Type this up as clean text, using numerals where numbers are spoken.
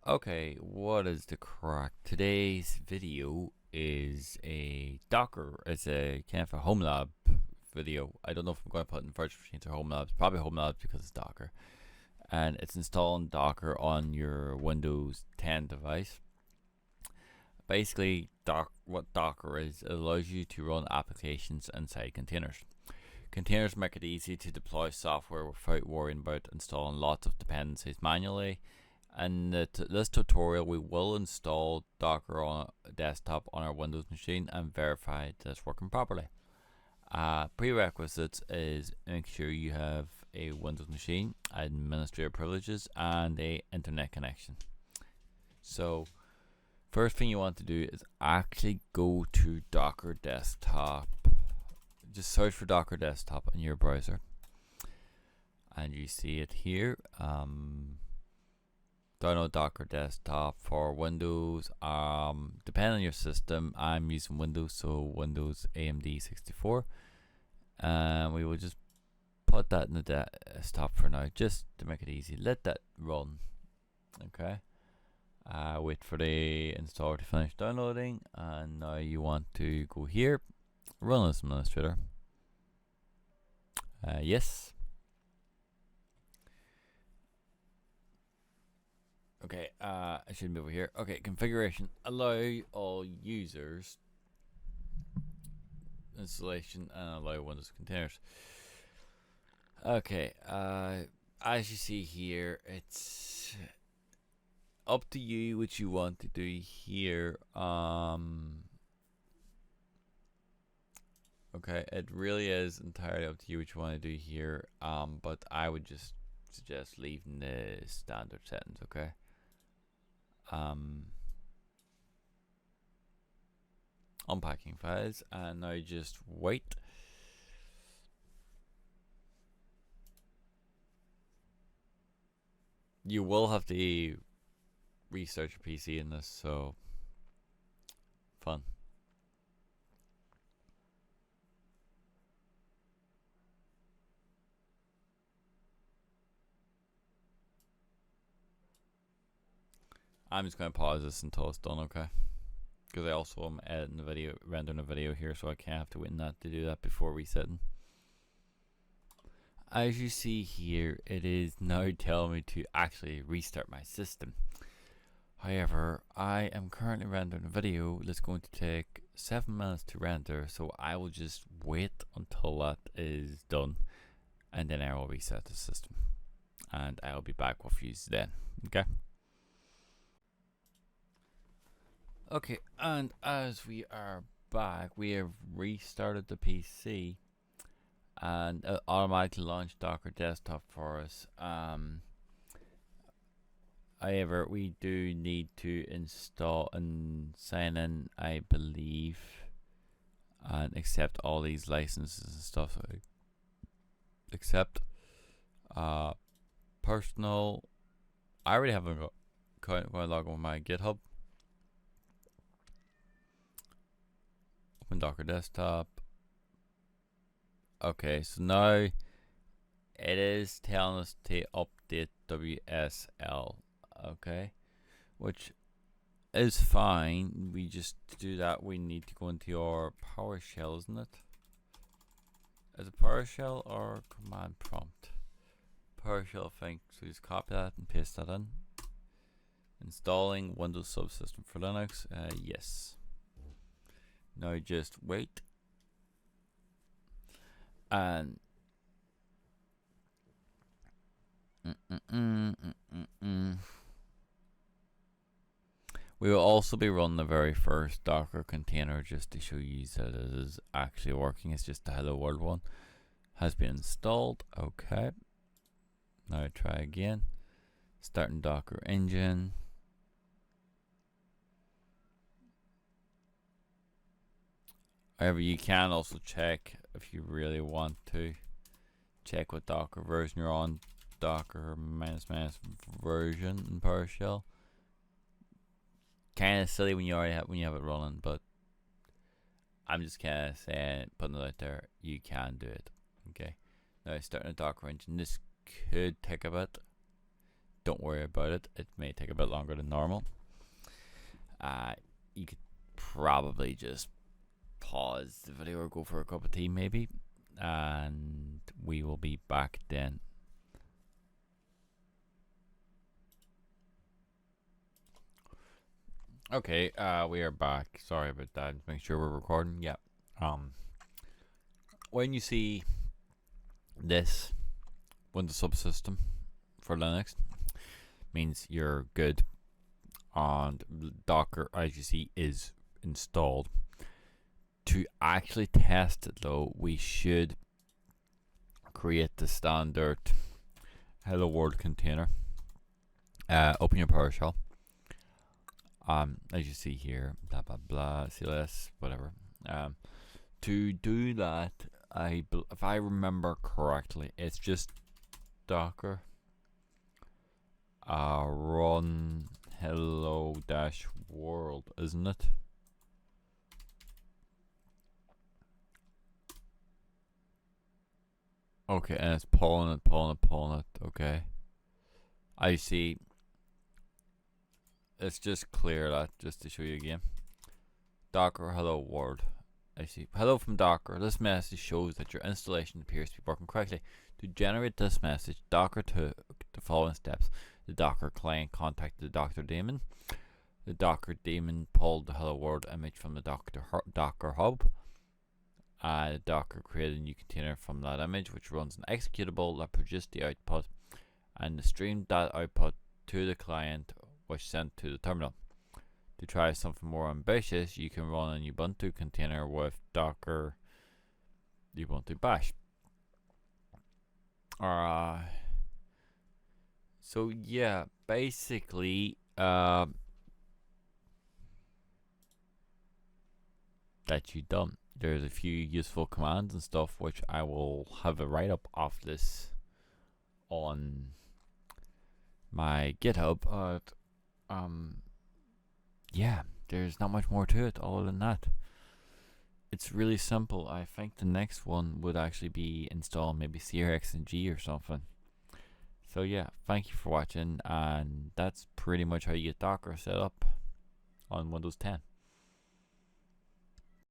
Okay, what is the crack? Today's video is a Docker. It's a kind of a home lab video. I don't know if I'm going to put it in virtual machines or home labs. Probably home labs because it's Docker. And it's installing Docker on your Windows 10 device. Basically, what Docker is, it allows you to run applications inside containers. Containers make it easy to deploy software without worrying about installing lots of dependencies manually. In this tutorial, we will install Docker on a desktop on our Windows machine and verify that it's working properly. Prerequisites is make sure you have a Windows machine, administrator privileges, and a internet connection. So, first thing you want to do is actually go to Docker Desktop. Just search for Docker Desktop in your browser, and you see it here. Download Docker Desktop for Windows. Depending on your system, I'm using Windows, so Windows AMD 64. And we will just put that in the desktop for now, just to make it easy. Let that run. Okay. Wait for the installer to finish downloading, and now you want to go here, run as administrator. Yes. Okay, I should move over here. Okay, configuration. Allow all users installation and allow Windows containers. Okay, as you see here, it's up to you what you want to do here. Okay, it really is entirely up to you what you want to do here. But I would just suggest leaving the standard settings. Okay. Unpacking files, and now just wait. You will have to restart your PC in this, so fun. I'm just going to pause this until it's done, okay? Because I also am editing the video, rendering a video here, so I can't have to wait that to do that before resetting. As you see here, it is now telling me to actually restart my system. However, I am currently rendering a video that's going to take 7 minutes to render, so I will just wait until that is done, and then I will reset the system. And I'll be back with you then, okay? Okay, and as we are back, we have restarted the PC and it automatically launched Docker Desktop for us. However, we do need to install and sign in, I believe, and accept all these licenses and stuff. So accept personal. I already have a account when I log on with my GitHub. Open Docker Desktop. Okay, so now it is telling us to update WSL. Okay, which is fine. We just to do that we need to go into our PowerShell, isn't it? Is it PowerShell or command prompt? PowerShell, I think. So just copy that and paste that in. Installing Windows Subsystem for Linux. Yes. Now just wait, and we will also be running the very first Docker container just to show you that it is actually working. It's just the Hello World one. Has been installed. Okay. Now try again. Starting Docker engine. However, you can also check if you really want to. Check what Docker version you're on. Docker minus version in PowerShell. Kind of silly when you already have it running, but I'm just kind of saying, putting it out there, you can do it. Okay. Now starting a Docker engine. This could take a bit. don't worry about it. It may take a bit longer than normal. You could probably just pause the video or go for a cup of tea maybe, and we will be back then. Okay, we are back. Sorry about that. Make sure we're recording. Yeah. When you see this Windows subsystem for Linux, means you're good. And Docker, as you see, is installed. To actually test it though, we should create the standard hello world container. Open your PowerShell. As you see here, blah blah blah, CLS, whatever. To do that, if I remember correctly, it's just Docker run hello dash world, isn't it? Okay, and it's pulling it. Okay, I see. Let's just clear that just to show you again. Docker hello world. I see. Hello from Docker. This message shows that your installation appears to be working correctly. To generate this message, Docker took the following steps. The Docker client contacted the Docker daemon. The Docker daemon pulled the hello world image from the Docker hub. The Docker created a new container from that image, which runs an executable that produced the output, and streamed that output to the client, which sent to the terminal. To try something more ambitious, you can run an Ubuntu container with Docker Ubuntu Bash. So yeah, basically, that you done. There's a few useful commands and stuff which I will have a write-up of this on my GitHub. But yeah, there's not much more to it other than that. It's really simple. I think the next one would actually be install maybe CRX and G or something. So yeah, thank you for watching, and that's pretty much how you get Docker set up on Windows 10.